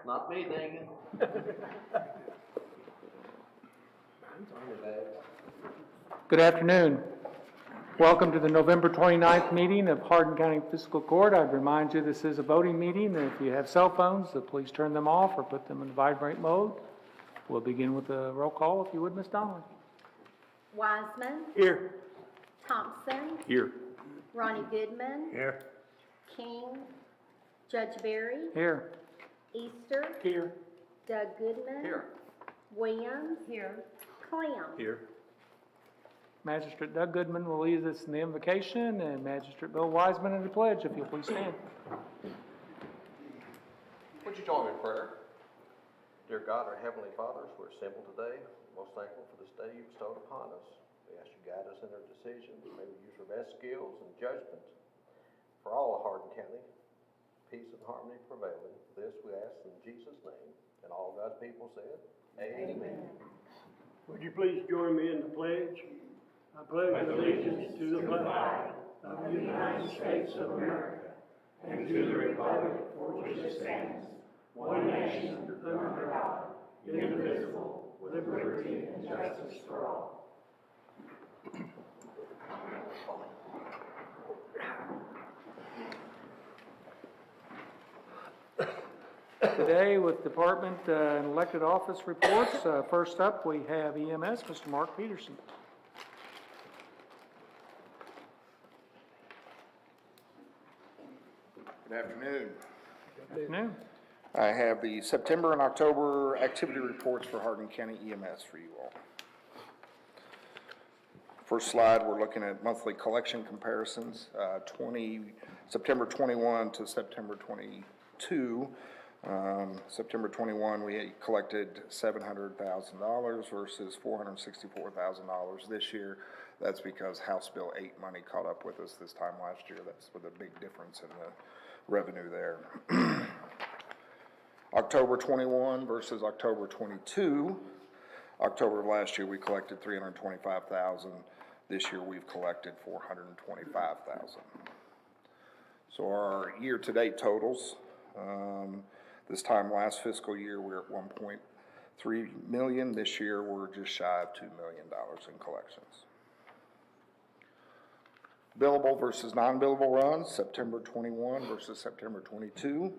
Not me, dang it. Good afternoon. Welcome to the November 29th meeting of Hardin County Fiscal Court. I'd remind you this is a voting meeting, and if you have cell phones, please turn them off or put them in vibrate mode. We'll begin with a roll call, if you would, Ms. Donnelly. Wiseman. Here. Thompson. Here. Ronnie Goodman. Here. King. Judge Barry. Here. Easter. Here. Doug Goodman. Here. Williams. Here. Clem. Here. Magistrate Doug Goodman will lead us in the invocation, and Magistrate Bill Wiseman in the pledge, if you'll please stand. Would you join me in prayer? Dear God, our Heavenly Father, as we're assembled today, we're most thankful for this day you bestowed upon us. We ask you to guide us in our decisions. May we use our best skills and judgment for all of Hardin County. Peace and harmony prevailing. This we ask in Jesus' name. And all God's people said, Amen. Would you please join me in the pledge? I pledge allegiance to the flag of the United States of America and to the republic for which it stands, one nation under God, indivisible, with liberty and justice for all. Today with department and elected office reports, first up we have EMS, Mr. Mark Peterson. Good afternoon. Good afternoon. I have the September and October activity reports for Hardin County EMS for you all. First slide, we're looking at monthly collection comparisons, September 21 to September 22. September 21, we collected $700,000 versus $464,000 this year. That's because House Bill 8 money caught up with us this time last year. That's with a big difference in the revenue there. October 21 versus October 22. October of last year we collected $325,000. This year we've collected $425,000. So our year-to-date totals, this time last fiscal year we were at $1.3 million. This year we're just shy of $2 million in collections. Billable versus non-billable runs, September 21 versus September 22.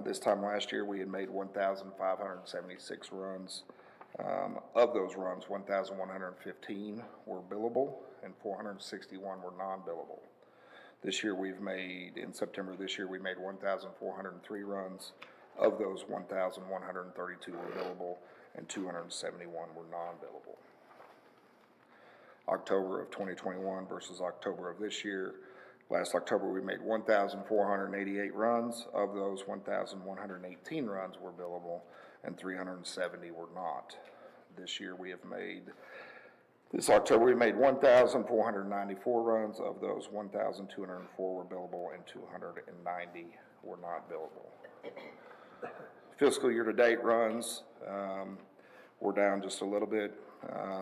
This time last year we had made 1,576 runs. Of those runs, 1,115 were billable and 461 were non-billable. This year in September this year we made 1,403 runs. Of those, 1,132 were billable and 271 were non-billable. October of 2021 versus October of this year. Last October we made 1,488 runs. Of those, 1,118 runs were billable and 370 were not. This October we made 1,494 runs. Of those, 1,204 were billable and 290 were not billable. Fiscal year-to-date runs, we're down just a little bit.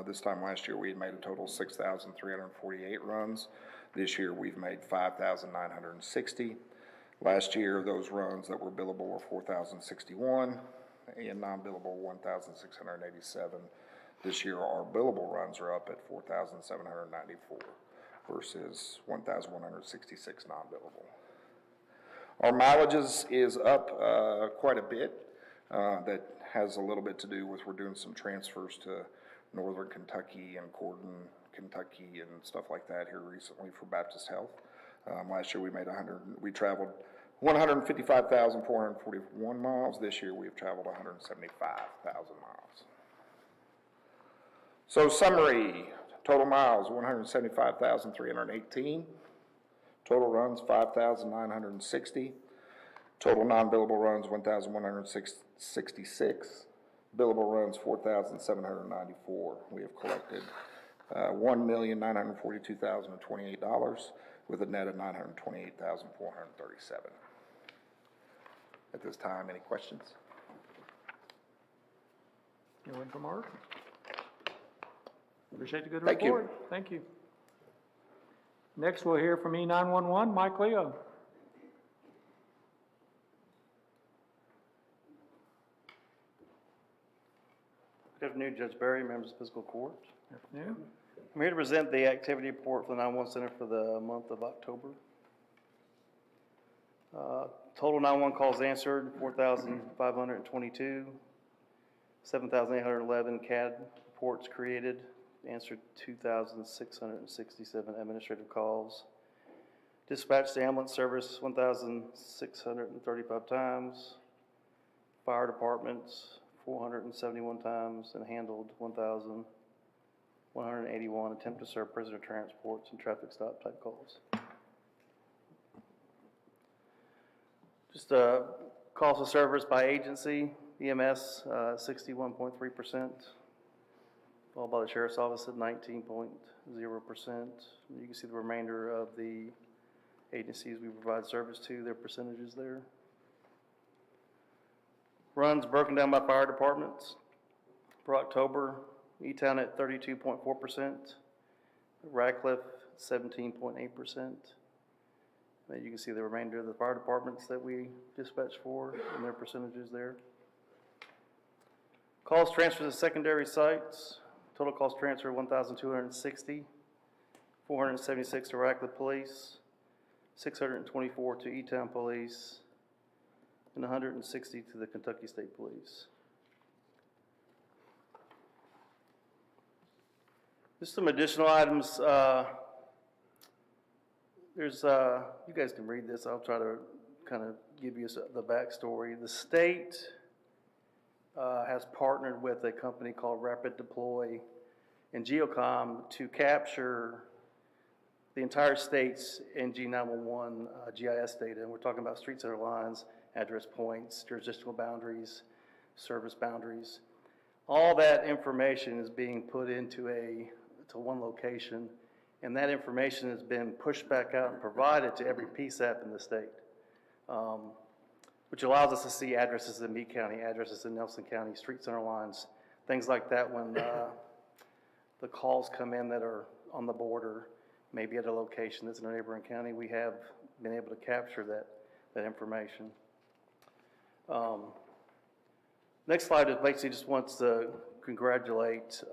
This time last year we had made a total of 6,348 runs. This year we've made 5,960. Last year those runs that were billable were 4,061 and non-billable 1,687. This year our billable runs are up at 4,794 versus 1,166 non-billable. Our mileages is up quite a bit. That has a little bit to do with we're doing some transfers to Northern Kentucky and Gordon, Kentucky and stuff like that here recently for Baptist Health. Last year we traveled 155,441 miles. This year we've traveled 175,000 miles. So summary, total miles 175,318. Total runs 5,960. Total non-billable runs 1,166. Billable runs 4,794. We have collected $1,942,028 with a net of $928,437. At this time, any questions? Anyone from Mark? Appreciate the good Thank you. report. Thank you. Next, we'll hear from E911, Mike Leo. afternoon, Judge Barry, members of Fiscal Court. Afternoon. I'm here to present the activity report for the 911 Center for the month of October. Total 911 calls answered, 4,522. 7,811 CAD reports created, answered 2,667 administrative calls. Dispatched the ambulance service 1,635 times. Fire departments 471 times, and handled 1,181 attempt to serve prisoner transports and traffic stop type calls. Just calls of service by agency. EMS 61.3%, followed by the Sheriff's Office at 19.0%. You can see the remainder of the agencies we provide service to, their percentages there. Runs broken down by fire departments. For October, E-Town at 32.4%, Radcliffe 17.8%. And you can see the remainder of the fire departments that we dispatch for and their percentages there. Calls transferred to secondary sites. Total calls transferred 1,260, 476 to Radcliffe Police, 624 to E-Town Police, and 160 to the Kentucky State Police. Just some additional items. You guys can read this. I'll try to kind of give you the backstory. The state has partnered with a company called Rapid Deploy and Geocom to capture the entire state's NG911 GIS data. And we're talking about street center lines, address points, jurisdictional boundaries, service boundaries. All that information is being put into one location, and that information has been pushed back out and provided to every PSAP in the state. Which allows us to see addresses in Meade County, addresses in Nelson County, street center lines, things like that when the calls come in that are on the border, maybe at a location that's in a neighboring county. We have been able to capture that information. Next slide is basically just wants to congratulate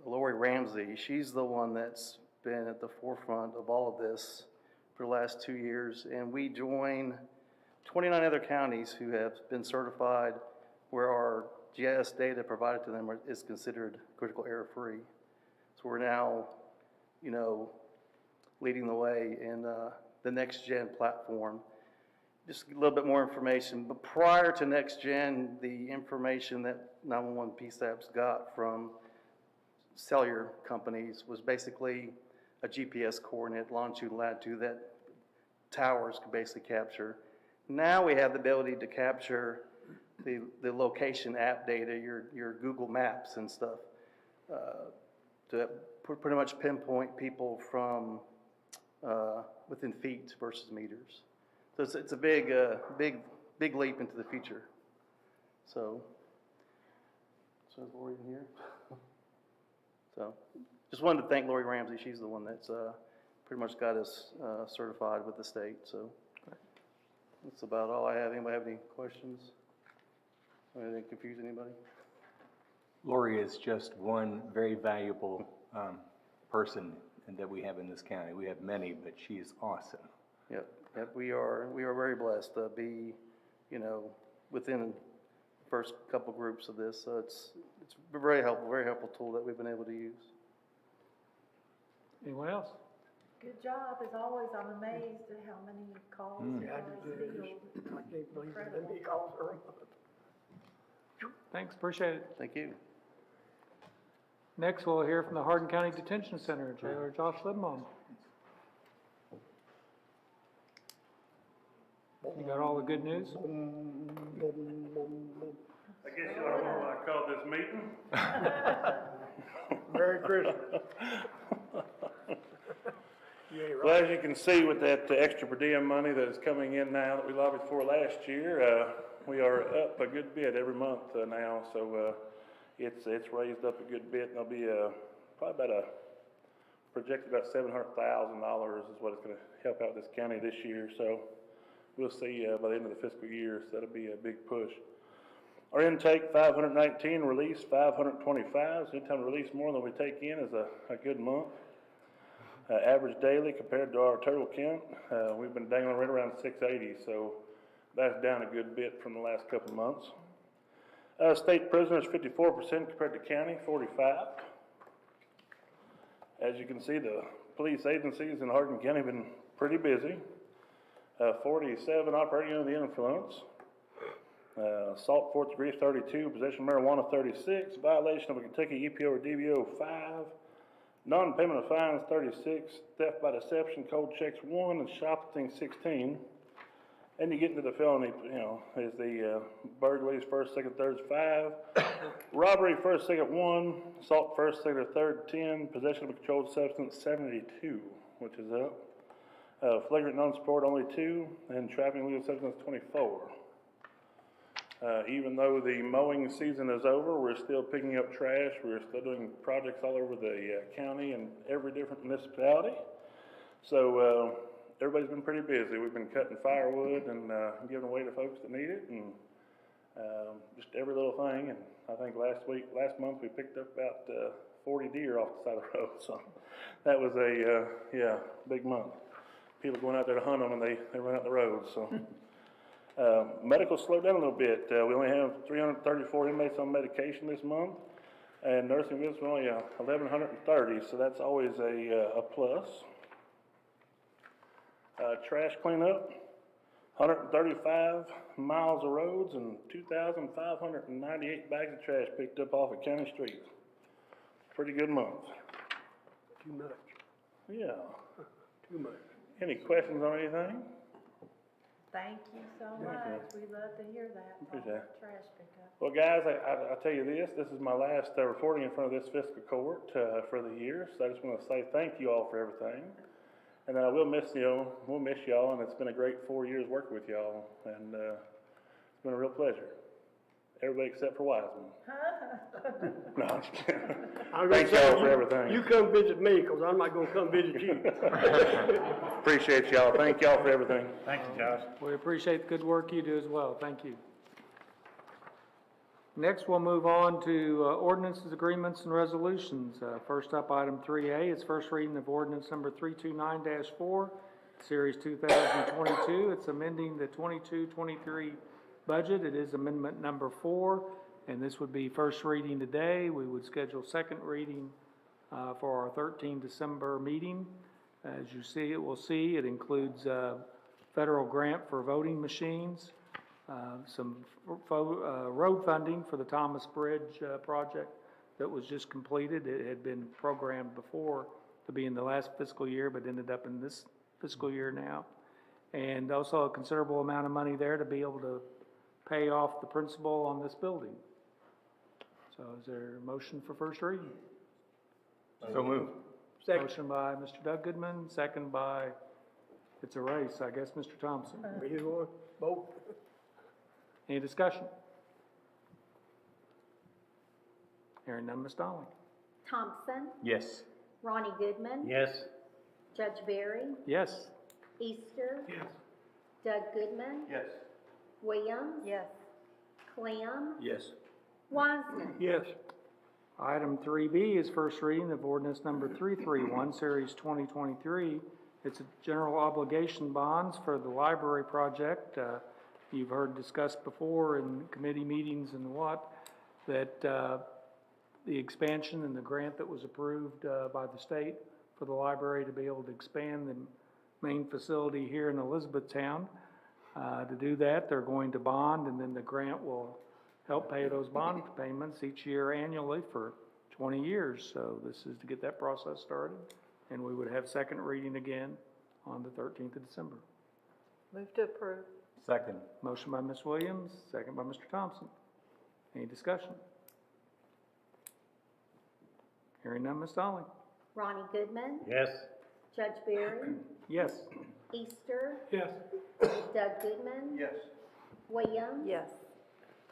Lori Ramsey. She's the one that's been at the forefront of all of this for the last 2 years, and we join 29 other counties who have been certified where our GIS data provided to them is considered critical error-free. So we're now, leading the way in the next-gen platform. Just a little bit more information, but prior to next-gen, the information that 911 PSAPs got from cellular companies was basically a GPS coordinate, longitude, latitude, that towers could basically capture. Now we have the ability to capture the location app data, your Google Maps and stuff, to pretty much pinpoint people from within feet versus meters. So it's a big leap into the future. So is Lori in here? So just wanted to thank Lori Ramsey. She's the one that's pretty much got us certified with the state. So that's about all I have. Anybody have any questions? Anything confuse anybody? Lori is just one very valuable person that we have in this county. We have many, but she is awesome. Yep. We are very blessed to be, within the first couple groups of this. So it's a very helpful tool that we've been able to use. Anyone else? Good job, as always. I'm amazed at how many calls you Yeah, I guys do too. field. I can't believe how many calls are on. Thanks, appreciate it. Thank you. Next, we'll hear from the Hardin County Detention Center, Jailer Josh Lindblom. You got all the good news? I guess you don't know why I called this meeting. Merry Christmas. Well, as you can see with that extra per diem money that is coming in now that we lobbied for last year, we are up a good bit every month now. So it's raised up a good bit, and it'll be probably projected about $700,000 is what it's going to help out this county this year. So we'll see by the end of the fiscal year. So that'll be a big push. Our intake, 519, release 525. So anytime we release more than we take in is a good month. Average daily compared to our total count, we've been dangling right around 680, so that's down a good bit from the last couple of months. State prisoners, 54% compared to county, 45. As you can see, the police agencies in Hardin County have been pretty busy. 47 operating under the influence. Assault fourth degree, 32. Possession of marijuana, 36. Violation of a Kentucky EPO or DVO, 5. Non-payment of fines, 36. Theft by deception, cold checks, 1. And shoplifting, 16. And you get into the felony, is the burglaries, first, second, third, 5. Robbery, first, second, 1. Assault, first, second, or third, 10. Possession of a controlled substance, 72, which is up. Flagrant non-support, only 2. And trafficking illegal substance, 24. Even though the mowing season is over, we're still picking up trash. We're still doing projects all over the county and every different municipality. So everybody's been pretty busy. We've been cutting firewood and giving away to folks that need it, and just every little thing. And I think last month, we picked up about 40 deer off the side of the road. So that was a big month. People going out there to hunt them, and they run out the road. So. Medical slowed down a little bit. We only have 334 inmates on medication this month, and nursing visits are only 1,130, so that's always a plus. Trash cleanup, 135 miles of roads and 2,598 bags of trash picked up off of county streets. Pretty good month. Too much, Yeah. too much. Any questions on anything? Thank you so much. We love to hear that from Appreciate it. trash pickup. Well, guys, I tell you this is my last reporting in front of this fiscal court for the year, so I just want to say thank you all for everything. And then I will miss we'll miss y'all, and it's been a great 4 years working with y'all, and it's been a real pleasure. Everybody except for Wiseman. No, I'm just kidding. Thank y'all for everything. You come visit me, because I'm not going to come visit you. Appreciate y'all. Thank y'all for everything. Thank you, Josh. We appreciate the good work you do as well. Thank you. Next, we'll move on to ordinances, agreements, and resolutions. First up, item 3A is first reading of ordinance number 329-4, Series 2022. It's amending the 22-23 budget. It is amendment number 4, and this would be first reading today. We would schedule second reading for our 13 December meeting. As you see, it includes federal grant for voting machines, some road funding for the Thomas Bridge project that was just completed. It had been programmed before to be in the last fiscal year, but ended up in this fiscal year now. And also a considerable amount of money there to be able to pay off the principal on this building. So is there a motion for first reading? So moved. Second. Motion by Mr. Doug Goodman, second by, it's a race, I guess, Mr. Thompson. Either one, both. Any discussion? Hearing none, Ms. Donnelly. Thompson, Yes. Ronnie Goodman, Yes. Judge Barry, Yes. Easter, Yes. Doug Goodman, Yes. Williams, Yes. Clem, Yes. Wiseman. Yes. Item 3B is first reading of ordinance number 331, Series 2023. It's a general obligation bonds for the library project. You've heard discussed before in committee meetings and that the expansion and the grant that was approved by the state for the library to be able to expand the main facility here in Elizabethtown. To do that, they're going to bond, and then the grant will help pay those bond payments each year annually for 20 years. So this is to get that process started, and we would have second reading again on the 13th of December. Move to approve. Second. Motion by Ms. Williams, second by Mr. Thompson. Any discussion? Hearing none, Ms. Donnelly. Ronnie Goodman, Yes. Judge Barry, Yes. Easter, Yes. Doug Goodman, Yes. Williams, Yes.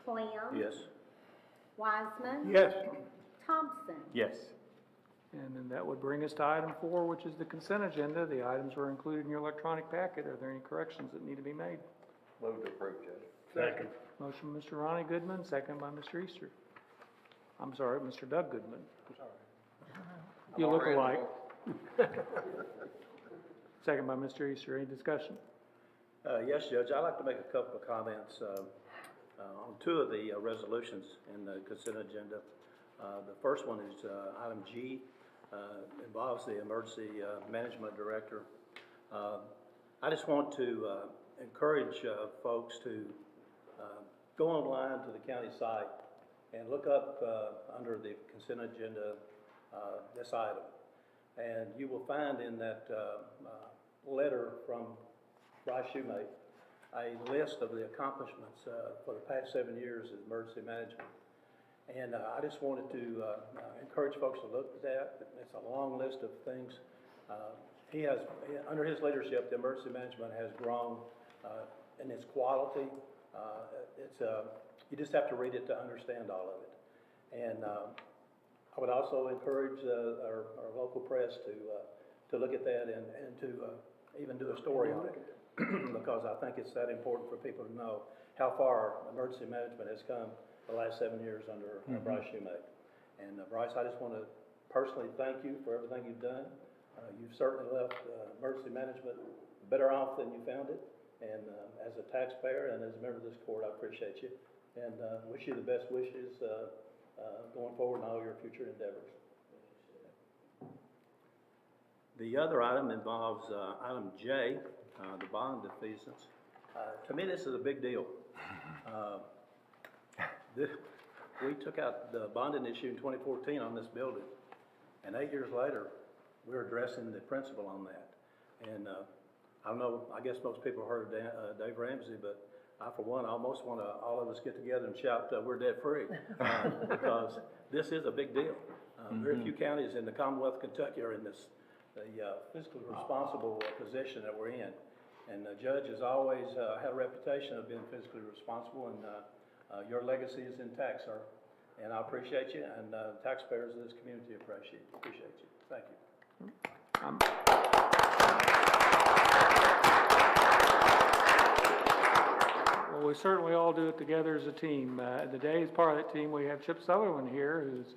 Clem, Yes. Wiseman, Yes. Thompson. Yes. And then that would bring us to item 4, which is the consent agenda. The items were included in your electronic packet. Are there any corrections that need to be made? Move to approve, Judge. Second. Motion by Mr. Ronnie Goodman, second by Mr. Easter. I'm sorry, Mr. Doug Goodman. You look alike. Second by Mr. Easter. Any discussion? Yes, Judge, I'd like to make a couple of comments on two of the resolutions in the consent agenda. The first one is item G, involves the Emergency Management Director. I just want to encourage folks to go online to the county site and look up under the consent agenda this item. And you will find in that letter from Bryce Shoemate a list of the accomplishments for the past 7 years of emergency management. And I just wanted to encourage folks to look at that. It's a long list of things. Under his leadership, the emergency management has grown in its quality. You just have to read it to understand all of it. And I would also encourage our local press to look at that and to even do a story on it, because I think it's that important for people to know how far emergency management has come the last 7 years under Bryce Shoemate. And Bryce, I just want to personally thank you for everything you've done. You've certainly left emergency management better off than you found it. And as a taxpayer and as a member of this court, I appreciate you and wish you the best wishes going forward in all your future endeavors. The other item involves item J, the bond defeasance. To me, this is a big deal. We took out the bonding issue in 2014 on this building, and 8 years later, we're addressing the principle on that. And I don't know, I guess most people heard of Dave Ramsey, but I, for one, almost want to all of us get together and shout, we're debt free, because this is a big deal. Very few counties in the Commonwealth of Kentucky are in the fiscally responsible position that we're in. And the judge has always had a reputation of being fiscally responsible, and your legacy is intact, sir. And I appreciate you, and taxpayers of this community appreciate you. Thank you. Well, we certainly all do it together as a team. Today, as part of that team, we have Chip Sutherland here, who's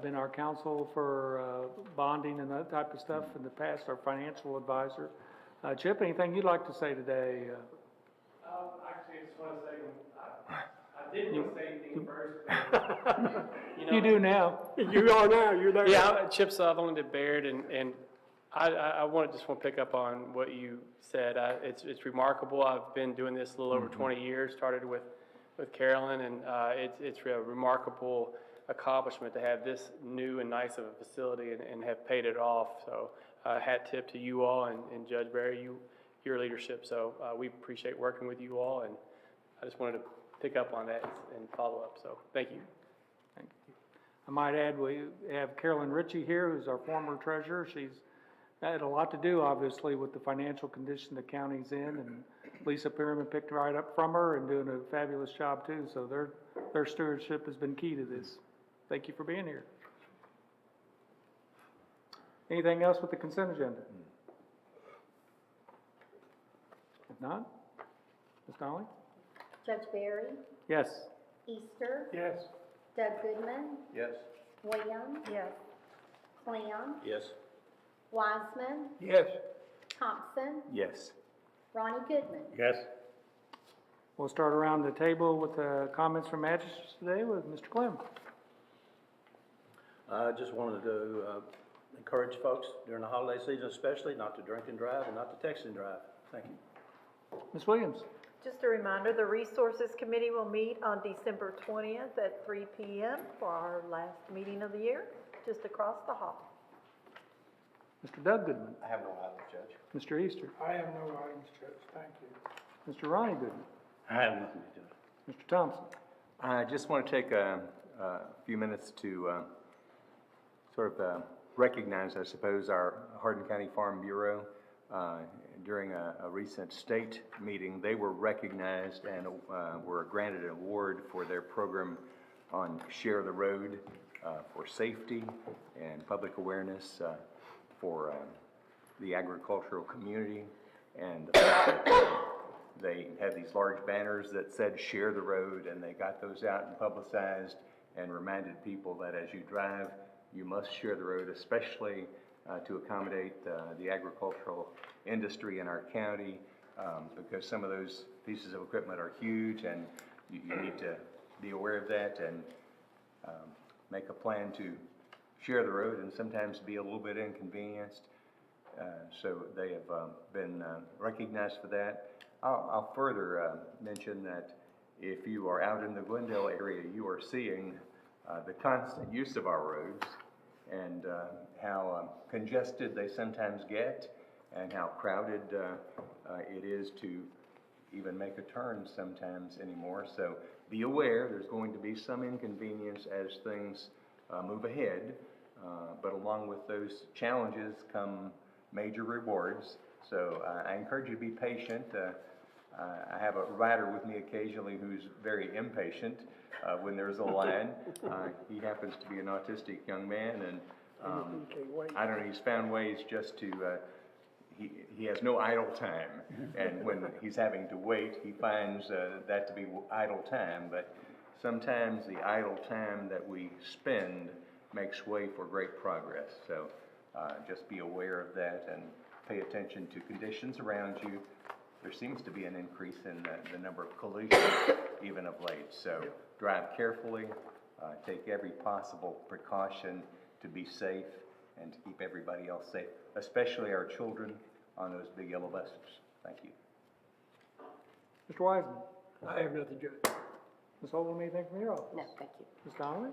been our counsel for bonding and that type of stuff in the past, our financial advisor. Chip, anything you'd like to say today? Actually, I just want to say, I didn't want to say anything first, but, You do now. You are now, you're there. Yeah, Chip Sutherland at Baird, and I just want to pick up on what you said. It's remarkable. I've been doing this a little over 20 years, started with Carolyn, and it's a remarkable accomplishment to have this new and nice of a facility and have paid it off. So hat tip to you all and Judge Barry, your leadership. So we appreciate working with you all, and I just wanted to pick up on that and follow up. So thank you. Thank you. I might add, we have Carolyn Ritchie here, who's our former treasurer. She's had a lot to do, obviously, with the financial condition the county's in, and Lisa Pierman picked right up from her and doing a fabulous job too. So their stewardship has been key to this. Thank you for being here. Anything else with the consent agenda? If not, Ms. Donnelly? Judge Barry, Yes. Easter, Yes. Doug Goodman, Yes. Williams, Yes. Clem, Yes. Wiseman, Yes. Thompson, Yes. Ronnie Goodman. Yes. We'll start around the table with comments from magistrates today with Mr. Clem. I just wanted to encourage folks during the holiday season especially not to drink and drive and not to text and drive. Thank you. Ms. Williams? Just a reminder, the Resources Committee will meet on December 20th at 3 p.m. for our last meeting of the year, just across the hall. Mr. Doug Goodman? I have no items, Judge. Mr. Easter? I have no items, Judge, thank you. Mr. Ronnie Goodman? I have nothing to do. Mr. Thompson? I just want to take a few minutes to sort of recognize, I suppose, our Hardin County Farm Bureau. During a recent state meeting, they were recognized and were granted an award for their program on Share the Road for safety and public awareness for the agricultural community. And They had these large banners that said share the road, and they got those out and publicized and reminded people that as you drive, you must share the road, especially to accommodate the agricultural industry in our county, because some of those pieces of equipment are huge, and you need to be aware of that and make a plan to share the road, and sometimes be a little bit inconvenienced. So they have been recognized for that. I'll further mention that if you are out in the Glendale area, you are seeing the constant use of our roads and how congested they sometimes get and how crowded it is to even make a turn sometimes anymore. So be aware, there's going to be some inconvenience as things move ahead, but along with those challenges come major rewards. So I encourage you to be patient. I have a rider with me occasionally who's very impatient when there's a line. He happens to be an autistic young man, and I don't know, he's found ways just to, he has no idle time. And when he's having to wait, he finds that to be idle time. But sometimes the idle time that we spend makes way for great progress. So just be aware of that and pay attention to conditions around you. There seems to be an increase in the number of collisions even of late. So drive carefully, take every possible precaution to be safe and to keep everybody else safe, especially our children on those big yellow buses. Thank you. Mr. Wiseman? I have nothing, Judge. Ms. Oldham, anything from your office? No, thank you. Ms. Donnelly?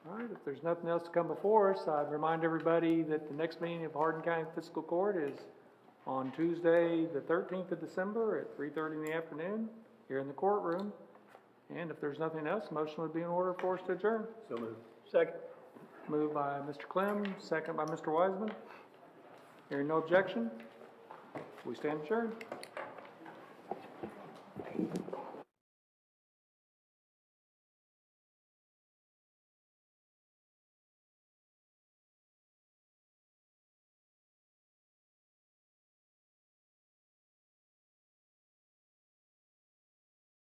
All right, if there's nothing else to come before us, I'd remind everybody that the next meeting of Hardin County Fiscal Court is on Tuesday, the 13th of December at 3:30 in the afternoon here in the courtroom. And if there's nothing else, motion would be in order for us to adjourn. So moved. Second. Moved by Mr. Clem, second by Mr. Wiseman. Hearing no objection, we stand adjourned.